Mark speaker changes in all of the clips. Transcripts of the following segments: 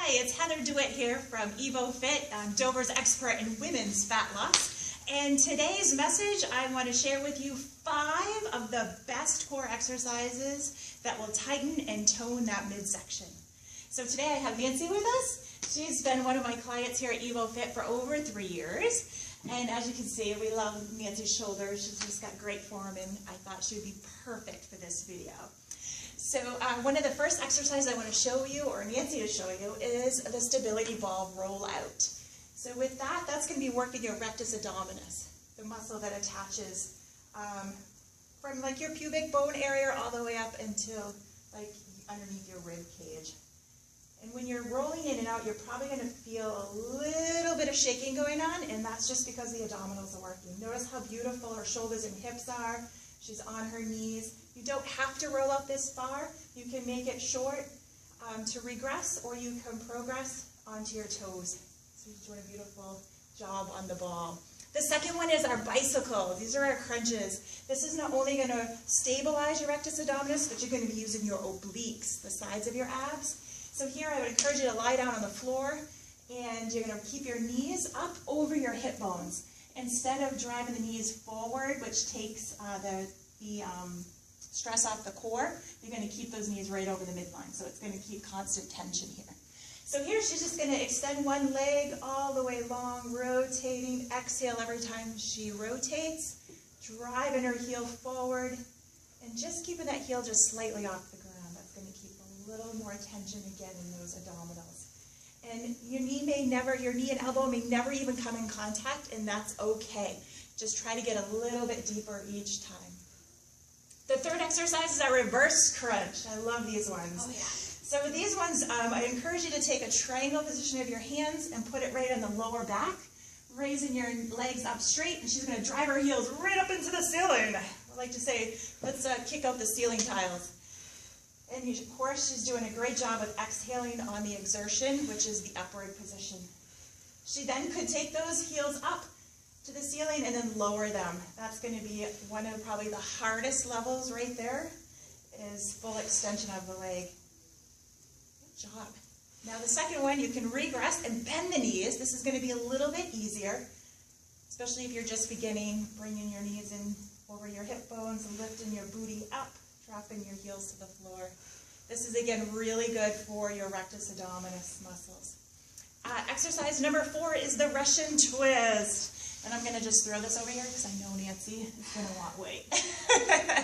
Speaker 1: Hi, it's Heather DeWitt here from EvoFit. I'm Dover's expert in women's fat loss. And today's message, I want to share with you 5 of the best core exercises that will tighten and tone that midsection. So today I have Nancy with us. She's been one of my clients here at EvoFit for over 3 years. And as you can see, we love Nancy's shoulders. She's just got great form, and I thought she would be perfect for this video. So one of the first exercises I want to show you, or Nancy to show you, is the stability ball rollout. So with that, that's going to be working your rectus abdominis, the muscle that attaches from like your pubic bone area all the way up until like underneath your rib cage. And when you're rolling in and out, you're probably going to feel a little bit of shaking going on, and that's just because the abdominals are working. Notice how beautiful her shoulders and hips are. She's on her knees. You don't have to roll out this far. You can make it short to regress, or you can progress onto your toes. So you're doing a beautiful job on the ball. The second one is our bicycle. These are our crunches. This is not only going to stabilize your rectus abdominis, but you're going to be using your obliques, the sides of your abs. So here I would encourage you to lie down on the floor, and you're going to keep your knees up over your hip bones. Instead of driving the knees forward, which takes the stress off the core, you're going to keep those knees right over the midline. So it's going to keep constant tension here. So here she's just going to extend one leg all the way long, rotating. Exhale every time she rotates, driving her heel forward, and just keeping that heel just slightly off the ground. That's going to keep a little more tension again in those abdominals. And your knee and elbow may never even come in contact, and that's okay. Just try to get a little bit deeper each time. The third exercise is our reverse crunch. I love these ones. Oh, yeah. So with these ones, I encourage you to take a triangle position of your hands and put it right on the lower back, raising your legs up straight, and she's going to drive her heels right up into the ceiling. I like to say, let's kick out the ceiling tiles. And of course, she's doing a great job of exhaling on the exertion, which is the upward position. She then could take those heels up to the ceiling and then lower them. That's going to be one of probably the hardest levels right there, is full extension of the leg. Good job. Now the second one, you can regress and bend the knees. This is going to be a little bit easier, especially if you're just beginning, bringing your knees in over your hip bones and lifting your booty up, dropping your heels to the floor. This is, again, really good for your rectus abdominis muscles. Exercise number 4 is the Russian twist. And I'm going to just throw this over here because I know Nancy is going to want weight.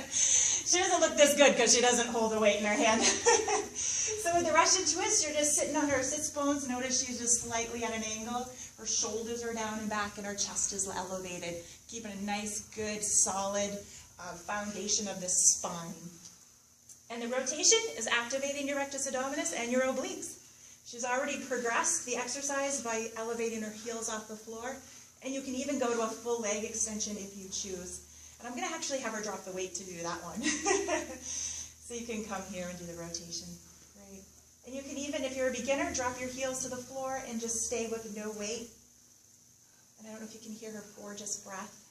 Speaker 1: She doesn't look this good because she doesn't hold the weight in her hand. So with the Russian twist, you're just sitting on her sits bones. Notice she's just slightly at an angle. Her shoulders are down and back, and her chest is elevated, keeping a nice, good, solid foundation of the spine. And the rotation is activating your rectus abdominis and your obliques. She's already progressed the exercise by elevating her heels off the floor. And you can even go to a full leg extension if you choose. And I'm going to actually have her drop the weight to do that one. So you can come here and do the rotation. Great. And you can even, if you're a beginner, drop your heels to the floor and just stay with no weight. And I don't know if you can hear her gorgeous breath.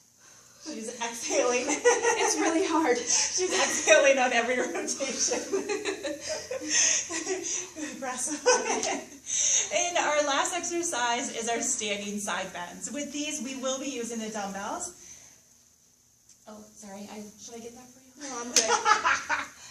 Speaker 1: She's exhaling.
Speaker 2: It's really hard.
Speaker 1: She's exhaling on every rotation. And our last exercise is our standing side bends. With these, we will be using the dumbbells. Oh, sorry. Should I get that for you?
Speaker 2: No, I'm good.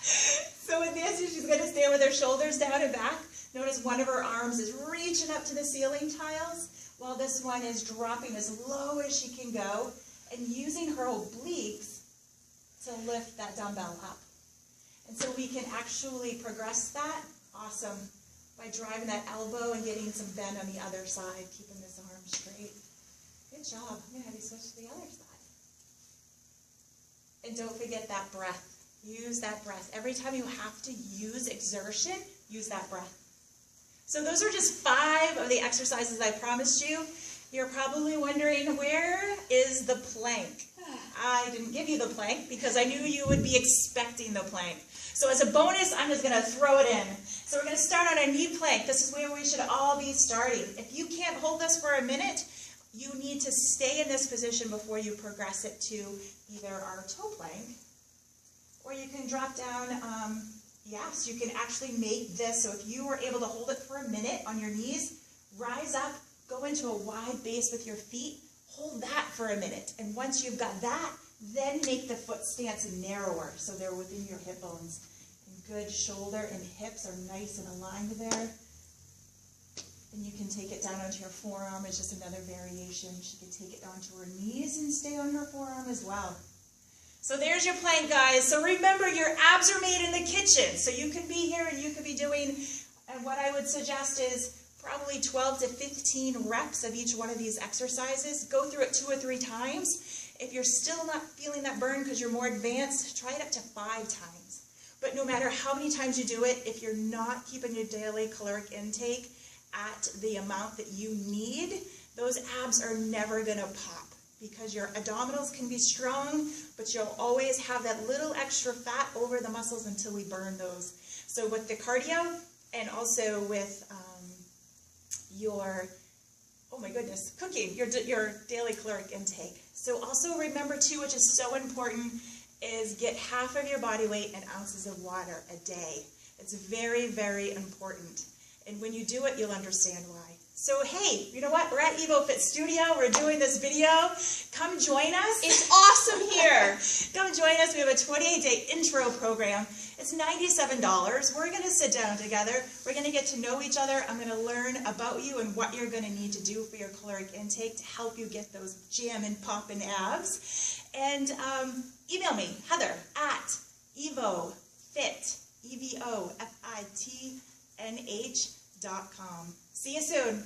Speaker 1: So with this, she's going to stand with her shoulders down and back. Notice one of her arms is reaching up to the ceiling tiles, while this one is dropping as low as she can go, and using her obliques to lift that dumbbell up. And so we can actually progress that, awesome, by driving that elbow and getting some bend on the other side, keeping this arm straight. Good job. I'm going to have you switch to the other side. And don't forget that breath. Use that breath. Every time you have to use exertion, use that breath. So those are just 5 of the exercises I promised you. You're probably wondering, where is the plank? I didn't give you the plank because I knew you would be expecting the plank. So as a bonus, I'm just going to throw it in. So we're going to start on a knee plank. This is where we should all be starting. If you can't hold this for a minute, you need to stay in this position before you progress it to either our toe plank, or you can drop down Yes, you can actually make this, so if you were able to hold it for a minute on your knees, rise up, go into a wide base with your feet, hold that for a minute. And once you've got that, then make the foot stance narrower, so they're within your hip bones. And good shoulder and hips are nice and aligned there. And you can take it down onto your forearm as just another variation. She can take it down to her knees and stay on her forearm as well. So there's your plank, guys. So remember, your abs are made in the kitchen. So you could be here and you could be doing, and what I would suggest is probably 12 to 15 reps of each one of these exercises. Go through it 2 or 3 times. If you're still not feeling that burn because you're more advanced, try it up to 5 times. But no matter how many times you do it, if you're not keeping your daily caloric intake at the amount that you need, those abs are never going to pop, because your abdominals can be strong, but you'll always have that little extra fat over the muscles until we burn those. So with the cardio and also with your, oh my goodness, cooking, your daily caloric intake. So also remember too, which is so important, is get half of your body weight in ounces of water a day. It's very, very important. And when you do it, you'll understand why. So hey, you know what? We're at EvoFit Studio. We're doing this video. Come join us.
Speaker 2: It's awesome here.
Speaker 1: Come join us. We have a 28-day intro program. It's $97. We're going to sit down together. We're going to get to know each other. I'm going to learn about you and what you're going to need to do for your caloric intake to help you get those jammin' poppin' abs. And email me, Heather, at EvoFit, EvoFitNH.com. See you soon.